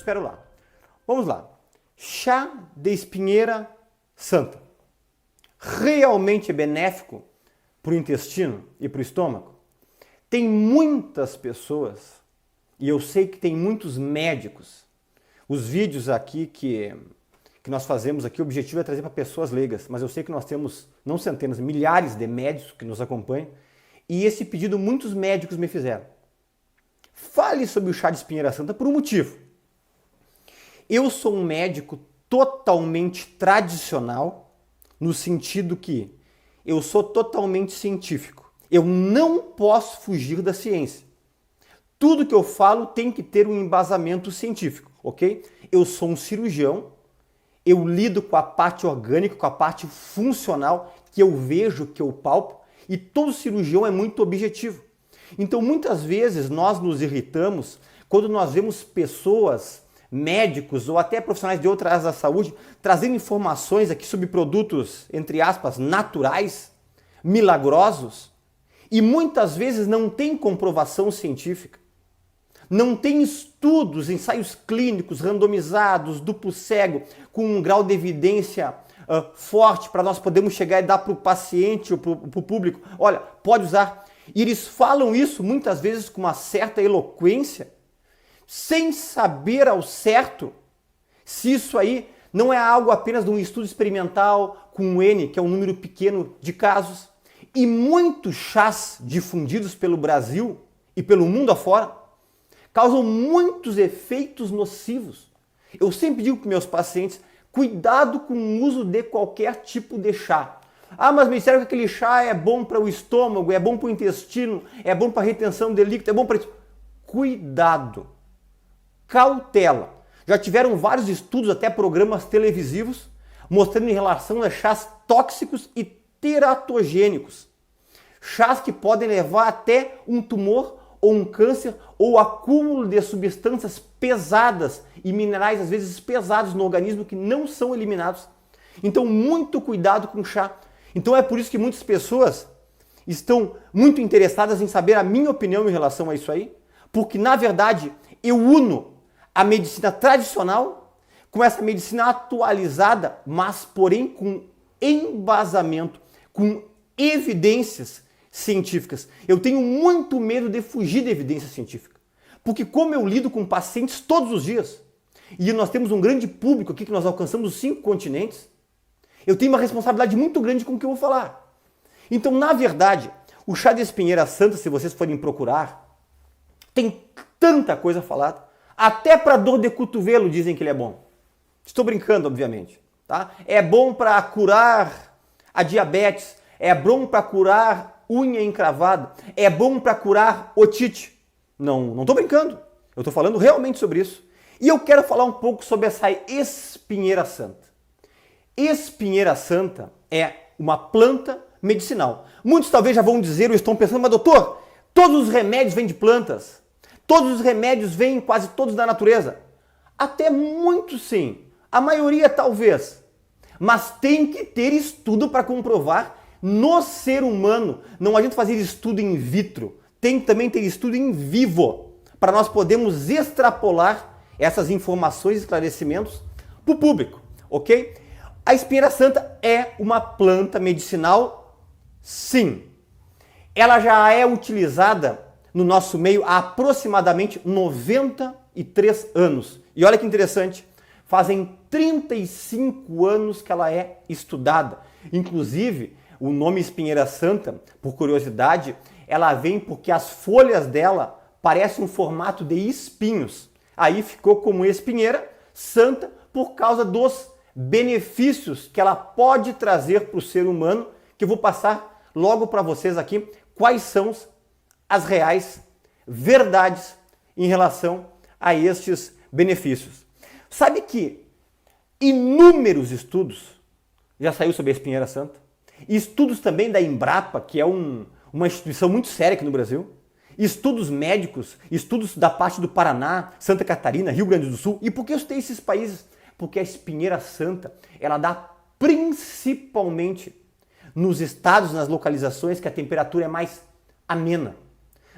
espero lá. Vamos lá. Chá de espinheira santa. Realmente é benéfico para o intestino e para o estômago? Tem muitas pessoas, e eu sei que tem muitos médicos, os vídeos aqui que nós fazemos aqui, o objetivo é trazer para pessoas leigas, mas eu sei que nós temos não centenas, milhares de médicos que nos acompanham, e esse pedido muitos médicos me fizeram. Fale sobre o chá de espinheira santa por um motivo. Eu sou um médico totalmente tradicional, no sentido que eu sou totalmente científico. Eu não posso fugir da ciência. Tudo que eu falo tem que ter um embasamento científico, ok? Eu sou um cirurgião, eu lido com a parte orgânica, com a parte funcional, que eu vejo, que eu palpo, e todo cirurgião é muito objetivo. Então, muitas vezes, nós nos irritamos quando nós vemos pessoas, médicos ou até profissionais de outras áreas da saúde, trazendo informações aqui sobre produtos, entre aspas, naturais, milagrosos, e muitas vezes não tem comprovação científica. Não tem estudos, ensaios clínicos randomizados, duplo cego, com um grau de evidência forte para nós podermos chegar e dar para o paciente ou para o público. Olha, pode usar. E eles falam isso muitas vezes com uma certa eloquência, sem saber ao certo se isso aí não é algo apenas de um estudo experimental com um N, que é um número pequeno de casos. E muitos chás difundidos pelo Brasil e pelo mundo afora causam muitos efeitos nocivos. Eu sempre digo para meus pacientes, cuidado com o uso de qualquer tipo de chá. Ah, mas me disseram que aquele chá é bom para o estômago, é bom para o intestino, é bom para a retenção de líquido, é bom para isso. Cuidado, cautela. Já tiveram vários estudos, até programas televisivos, mostrando em relação a chás tóxicos e teratogênicos. Chás que podem levar até um tumor ou um câncer ou acúmulo de substâncias pesadas e minerais às vezes pesados no organismo que não são eliminados. Então muito cuidado com o chá. Então é por isso que muitas pessoas estão muito interessadas em saber a minha opinião em relação a isso aí, porque na verdade eu uno a medicina tradicional com essa medicina atualizada, mas porém com embasamento, com evidências científicas. Eu tenho muito medo de fugir da evidência científica, porque como eu lido com pacientes todos os dias, e nós temos um grande público aqui que nós alcançamos os 5 continentes, eu tenho uma responsabilidade muito grande com o que eu vou falar. Então, na verdade, o chá de espinheira santa, se vocês forem procurar, tem tanta coisa falada, até para dor de cotovelo dizem que ele é bom. Estou brincando, obviamente. Tá? É bom para curar a diabetes, é bom para curar unha encravada, é bom para curar otite. Não estou brincando, eu estou falando realmente sobre isso. E eu quero falar um pouco sobre essa espinheira santa. Espinheira santa é uma planta medicinal. Muitos talvez já vão dizer ou estão pensando, mas doutor, todos os remédios vêm de plantas, todos os remédios vêm quase todos da natureza. Até muitos sim, a maioria talvez, mas tem que ter estudo para comprovar no ser humano. Não adianta fazer estudo in vitro, tem que também ter estudo em vivo, para nós podermos extrapolar essas informações e esclarecimentos para o público, ok? A espinheira santa é uma planta medicinal, sim. Ela já é utilizada no nosso meio há aproximadamente 93 anos. E olha que interessante, fazem 35 anos que ela é estudada. Inclusive, o nome espinheira santa, por curiosidade, ela vem porque as folhas dela parecem um formato de espinhos. Aí ficou como espinheira santa por causa dos benefícios que ela pode trazer para o ser humano, que eu vou passar logo para vocês aqui quais são as reais verdades em relação a estes benefícios. Sabe que inúmeros estudos já saiu sobre a espinheira santa? Estudos também da Embrapa, que é uma instituição muito séria aqui no Brasil. Estudos médicos, estudos da parte do Paraná, Santa Catarina, Rio Grande do Sul. E por que eu citei esses países? Porque a espinheira santa, ela dá principalmente nos estados, nas localizações que a temperatura é mais amena.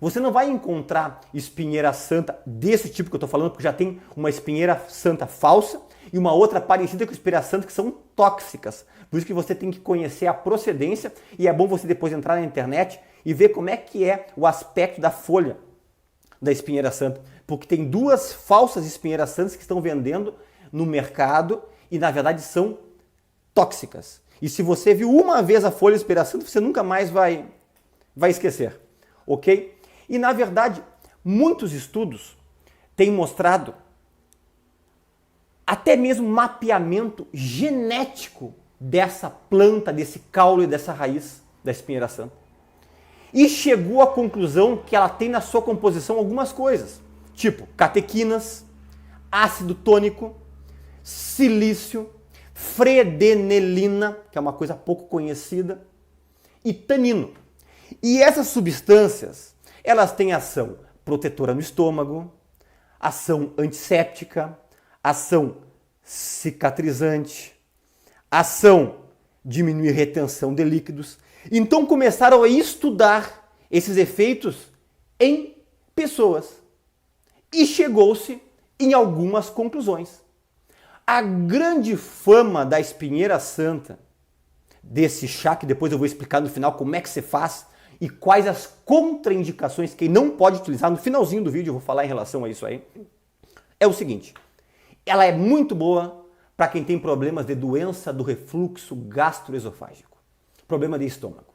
Você não vai encontrar espinheira santa desse tipo que eu estou falando, porque já tem uma espinheira santa falsa e uma outra parecida com espinheira santa que são tóxicas. Por isso que você tem que conhecer a procedência e é bom você depois entrar na internet e ver como é que é o aspecto da folha da espinheira santa. Porque tem duas falsas espinheiras santas que estão vendendo no mercado e na verdade são tóxicas. E se você viu uma vez a folha de espinheira santa, você nunca mais vai esquecer. Ok? E na verdade, muitos estudos têm mostrado até mesmo mapeamento genético dessa planta, desse caule, dessa raiz da espinheira santa. E chegou à conclusão que ela tem na sua composição algumas coisas, tipo catequinas, ácido tônico, silício, fredenelina, que é uma coisa pouco conhecida, e tanino. E essas substâncias, elas têm ação protetora no estômago, ação antisséptica, ação cicatrizante, ação diminuir retenção de líquidos. Então começaram a estudar esses efeitos em pessoas e chegou-se em algumas conclusões. A grande fama da espinheira santa, desse chá, que depois eu vou explicar no final como é que você faz e quais as contraindicações que não pode utilizar, no finalzinho do vídeo eu vou falar em relação a isso aí, é o seguinte: ela é muito boa para quem tem problemas de doença do refluxo gastroesofágico, problema de estômago.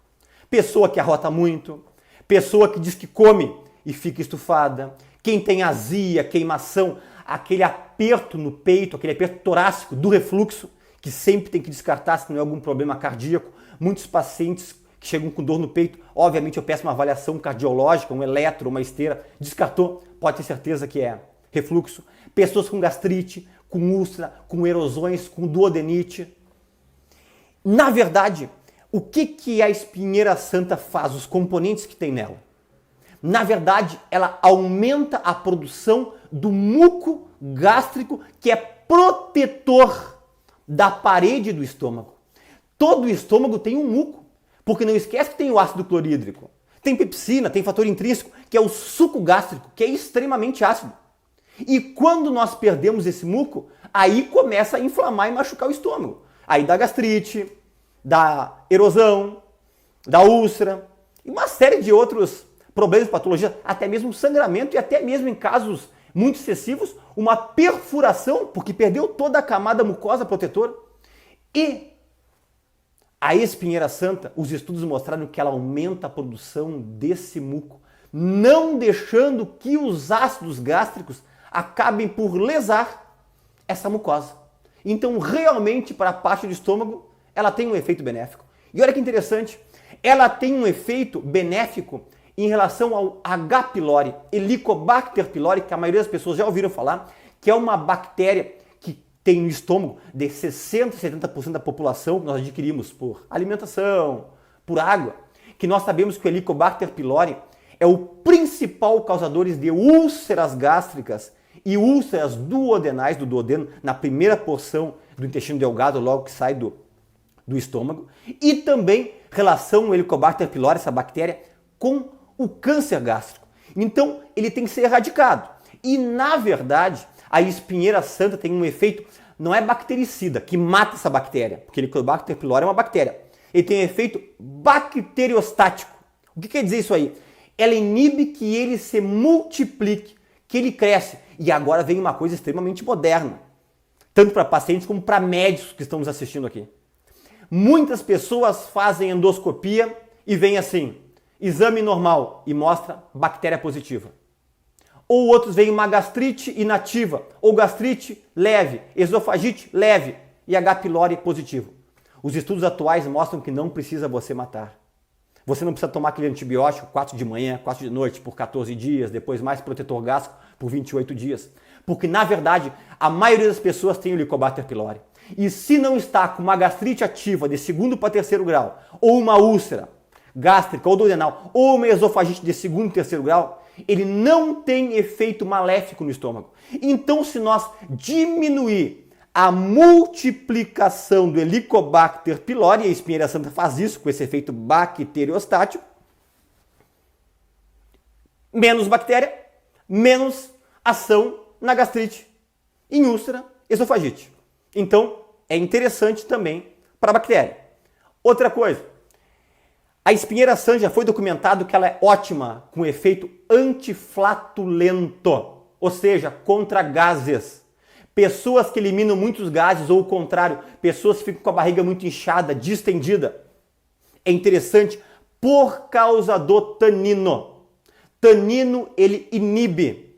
Pessoa que arrota muito, pessoa que diz que come e fica estufada, quem tem azia, queimação, aquele aperto no peito, aquele aperto torácico do refluxo, que sempre tem que descartar se não é algum problema cardíaco. Muitos pacientes que chegam com dor no peito, obviamente eu peço uma avaliação cardiológica, um eletro, uma esteira, descartou, pode ter certeza que é refluxo. Pessoas com gastrite, com úlcera, com erosões, com duodenite. Na verdade, o que a espinheira santa faz, os componentes que tem nela? Na verdade, ela aumenta a produção do muco gástrico, que é protetor da parede do estômago. Todo o estômago tem um muco, porque não esquece que tem o ácido clorídrico. Tem pepsina, tem fator intrínseco, que é o suco gástrico, que é extremamente ácido. E quando nós perdemos esse muco, aí começa a inflamar e machucar o estômago. Aí dá gastrite, dá erosão, dá úlcera e uma série de outros problemas, patologias, até mesmo sangramento e até mesmo em casos muito excessivos, uma perfuração, porque perdeu toda a camada mucosa protetora. E a espinheira santa, os estudos mostraram que ela aumenta a produção desse muco, não deixando que os ácidos gástricos acabem por lesar essa mucosa. Então, realmente, para a parte do estômago, ela tem um efeito benéfico. E olha que interessante, ela tem um efeito benéfico em relação ao H. pylori, Helicobacter pylori, que a maioria das pessoas já ouviram falar, que é uma bactéria que tem no estômago de 60% a 70% da população que nós adquirimos por alimentação, por água, que nós sabemos que o Helicobacter pylori é o principal causador de úlceras gástricas e úlceras duodenais do duodeno, na primeira porção do intestino delgado, logo que sai do estômago, e também relação o Helicobacter pylori, essa bactéria, com o câncer gástrico. Então, ele tem que ser erradicado. E, na verdade, a espinheira santa tem um efeito, não é bactericida, que mata essa bactéria, porque o Helicobacter pylori é uma bactéria. Ele tem um efeito bacteriostático. O que quer dizer isso aí? Ela inibe que ele se multiplique, que ele cresce. E agora vem uma coisa extremamente moderna, tanto para pacientes como para médicos que estão nos assistindo aqui. Muitas pessoas fazem endoscopia e vem assim, exame normal e mostra bactéria positiva. Ou outros veem uma gastrite inativa, ou gastrite leve, esofagite leve e H. pylori positivo. Os estudos atuais mostram que não precisa você matar. Você não precisa tomar aquele antibiótico 4 de manhã, 4 de noite por 14 dias, depois mais protetor gástrico por 28 dias. Porque, na verdade, a maioria das pessoas tem o Helicobacter pylori. E se não está com uma gastrite ativa de 2º para 3º grau, ou uma úlcera gástrica ou duodenal, ou uma esofagite de 2º e 3º grau, ele não tem efeito maléfico no estômago. Então, se nós diminuir a multiplicação do Helicobacter pylori, e a espinheira santa faz isso com esse efeito bacteriostático, Menos bactéria, menos ação na gastrite, em úlcera, esofagite. Então, é interessante também para a bactéria. Outra coisa, a espinheira sã já foi documentado que ela é ótima com efeito antiflatulento, ou seja, contra gases. Pessoas que eliminam muitos gases ou o contrário, pessoas que ficam com a barriga muito inchada, distendida. É interessante por causa do tanino. Tanino, ele inibe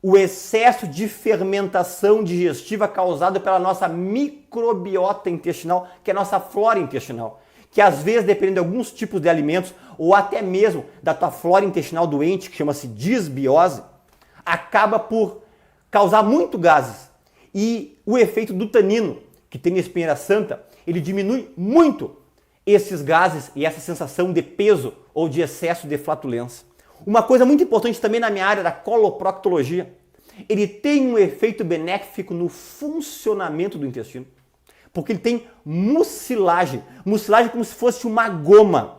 o excesso de fermentação digestiva causado pela nossa microbiota intestinal, que é a nossa flora intestinal, que às vezes, dependendo de alguns tipos de alimentos, ou até mesmo da tua flora intestinal doente, que chama-se disbiose, acaba por causar muito gases. E o efeito do tanino, que tem na espinheira santa, ele diminui muito esses gases e essa sensação de peso ou de excesso de flatulência. Uma coisa muito importante também na minha área da coloproctologia, ele tem um efeito benéfico no funcionamento do intestino, porque ele tem mucilagem. Mucilagem é como se fosse uma goma,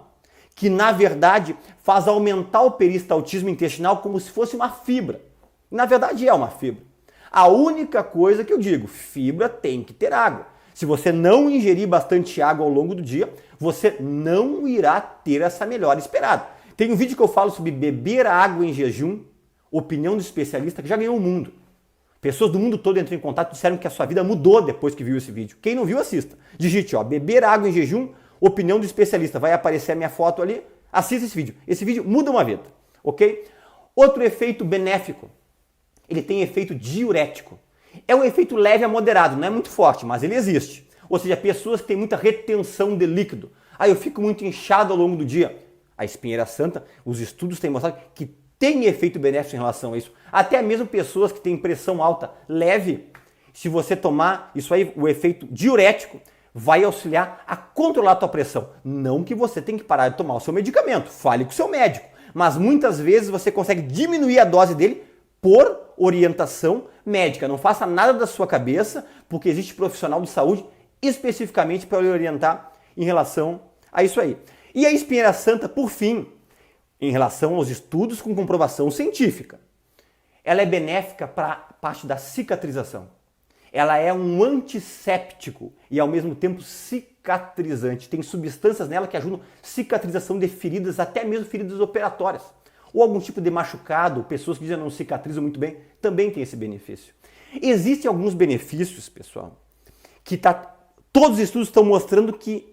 que na verdade faz aumentar o peristaltismo intestinal como se fosse uma fibra. Na verdade é uma fibra. A única coisa que eu digo, fibra tem que ter água. Se você não ingerir bastante água ao longo do dia, você não irá ter essa melhora esperada. Tem um vídeo que eu falo sobre beber água em jejum, opinião do especialista, que já ganhou o mundo. Pessoas do mundo todo entraram em contato e disseram que a sua vida mudou depois que viu esse vídeo. Quem não viu, assista. Digite, beber água em jejum, opinião do especialista. Vai aparecer a minha foto ali, assista esse vídeo. Esse vídeo muda uma vida, ok? Outro efeito benéfico, ele tem efeito diurético. É um efeito leve a moderado, não é muito forte, mas ele existe. Ou seja, pessoas que têm muita retenção de líquido. Eu fico muito inchado ao longo do dia. A espinheira santa, os estudos têm mostrado que tem efeito benéfico em relação a isso. Até mesmo pessoas que têm pressão alta, leve, se você tomar isso aí, o efeito diurético vai auxiliar a controlar a tua pressão. Não que você tenha que parar de tomar o seu medicamento, fale com o seu médico. Mas muitas vezes você consegue diminuir a dose dele por orientação médica. Não faça nada da sua cabeça, porque existe profissional de saúde especificamente para lhe orientar em relação a isso aí. E a espinheira santa, por fim, em relação aos estudos com comprovação científica, ela é benéfica para a parte da cicatrização. Ela é um antisséptico e ao mesmo tempo cicatrizante. Tem substâncias nela que ajudam a cicatrização de feridas, até mesmo feridas operatórias. Ou algum tipo de machucado, pessoas que dizem não cicatrizam muito bem, também tem esse benefício. Existem alguns benefícios, pessoal, que todos os estudos estão mostrando que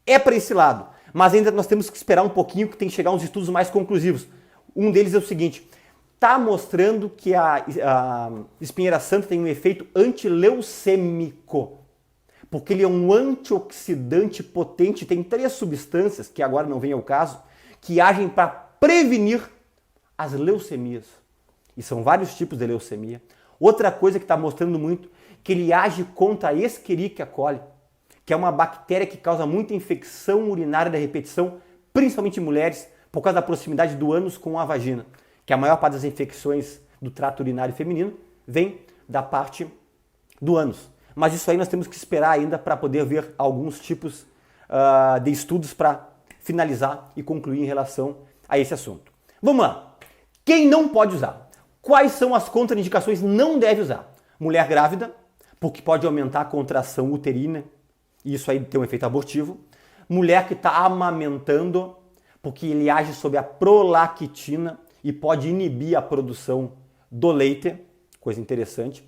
é para esse lado, mas ainda nós temos que esperar um pouquinho, que tem que chegar uns estudos mais conclusivos. Um deles é o seguinte, está mostrando que a espinheira santa tem um efeito antileucêmico, porque ele é um antioxidante potente, tem 3 substâncias, que agora não vem ao caso, que agem para prevenir as leucemias. E são vários tipos de leucemia. Outra coisa que está mostrando muito, que ele age contra a Escherichia coli, que é uma bactéria que causa muita infecção urinária da repetição, principalmente em mulheres, por causa da proximidade do ânus com a vagina, que a maior parte das infecções do trato urinário feminino vem da parte do ânus. Mas isso aí nós temos que esperar ainda para poder ver alguns tipos de estudos para finalizar e concluir em relação a esse assunto. Vamos lá. Quem não pode usar? Quais são as contraindicações não deve usar? Mulher grávida, porque pode aumentar a contração uterina, e isso aí tem um efeito abortivo. Mulher que está amamentando, porque ele age sobre a prolactina e pode inibir a produção do leite, coisa interessante.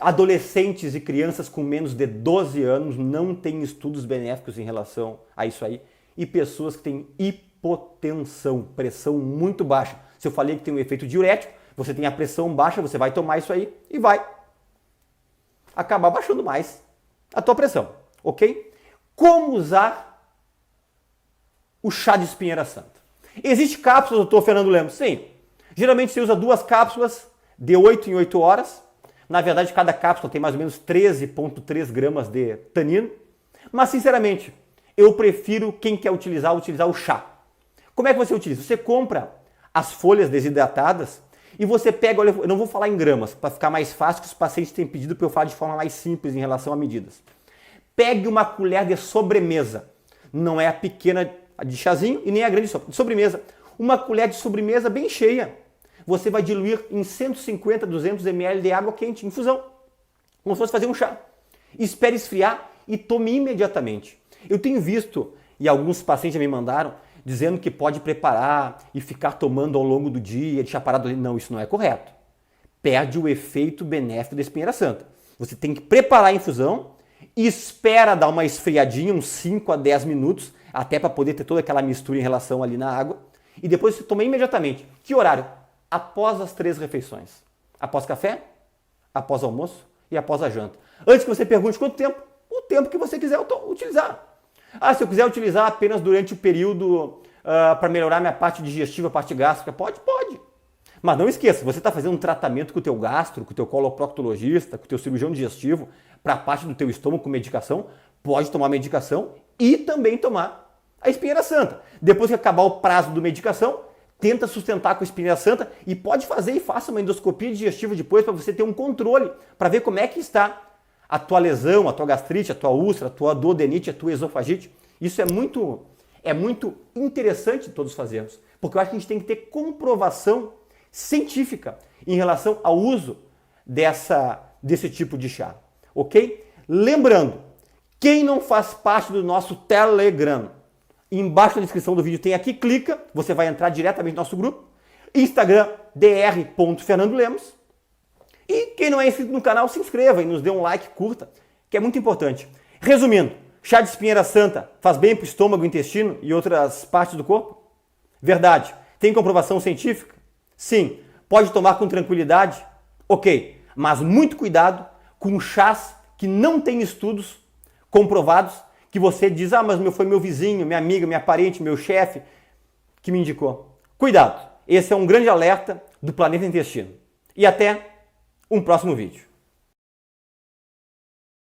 Adolescentes e crianças com menos de 12 anos não têm estudos benéficos em relação a isso aí. E pessoas que têm hipotensão, pressão muito baixa. Se eu falei que tem um efeito diurético, você tem a pressão baixa, você vai tomar isso aí e vai acabar baixando mais a tua pressão, ok? Como usar o chá de espinheira santa? Existe cápsulas, doutor Fernando Lemos? Sim. Geralmente você usa 2 cápsulas de 8 em 8 horas. Na verdade, cada cápsula tem mais ou menos 13,3 gramas de tanino. Mas, sinceramente, eu prefiro, quem quer utilizar o chá. Como é que você utiliza? Você compra as folhas desidratadas e você pega, olha, eu não vou falar em gramas, para ficar mais fácil, que os pacientes têm pedido para eu falar de forma mais simples em relação a medidas. Pegue uma colher de sobremesa. Não é a pequena de chazinho e nem a grande de sobremesa. uma colher de sobremesa bem cheia. Você vai diluir em 150, 200 ml de água quente, infusão. Como se fosse fazer um chá. Espere esfriar e tome imediatamente. Eu tenho visto, e alguns pacientes já me mandaram, dizendo que pode preparar e ficar tomando ao longo do dia, deixar parado ali. Não, isso não é correto. Perde o efeito benéfico da espinheira santa. Você tem que preparar a infusão, espera dar uma esfriadinha, uns 5 a 10 minutos, até para poder ter toda aquela mistura em relação ali na água, e depois você toma imediatamente. Que horário? Após as 3 refeições. Após café, após almoço e após a janta. Antes que você pergunte quanto tempo, o tempo que você quiser utilizar. Ah, se eu quiser utilizar apenas durante o período para melhorar minha parte digestiva, parte gástrica, pode? Pode. Mas não esqueça, você está fazendo um tratamento com o teu gastro, com o teu coloproctologista, com o teu cirurgião digestivo, para a parte do teu estômago com medicação, pode tomar medicação e também tomar a espinheira santa. Depois que acabar o prazo da medicação, tenta sustentar com a espinheira santa e pode fazer e faça uma endoscopia digestiva depois para você ter um controle, para ver como é que está a tua lesão, a tua gastrite, a tua úlcera, a tua duodenite, a tua esofagite. Isso é muito interessante todos fazermos, porque eu acho que a gente tem que ter comprovação científica em relação ao uso desse tipo de chá, ok? Lembrando, quem não faz parte do nosso Telegram, embaixo na descrição do vídeo tem aqui, clica, você vai entrar diretamente no nosso grupo, Instagram, dr.fernandolemos, e quem não é inscrito no canal, se inscreva e nos dê um like, curta, que é muito importante. Resumindo, chá de espinheira santa faz bem para o estômago, intestino e outras partes do corpo? Verdade. Tem comprovação científica? Sim. Pode tomar com tranquilidade? Ok. Mas muito cuidado com chás que não têm estudos comprovados, que você diz, ah, mas foi meu vizinho, minha amiga, minha parente, meu chefe que me indicou. Cuidado. Esse é um grande alerta do Planeta Intestino. E até um próximo vídeo.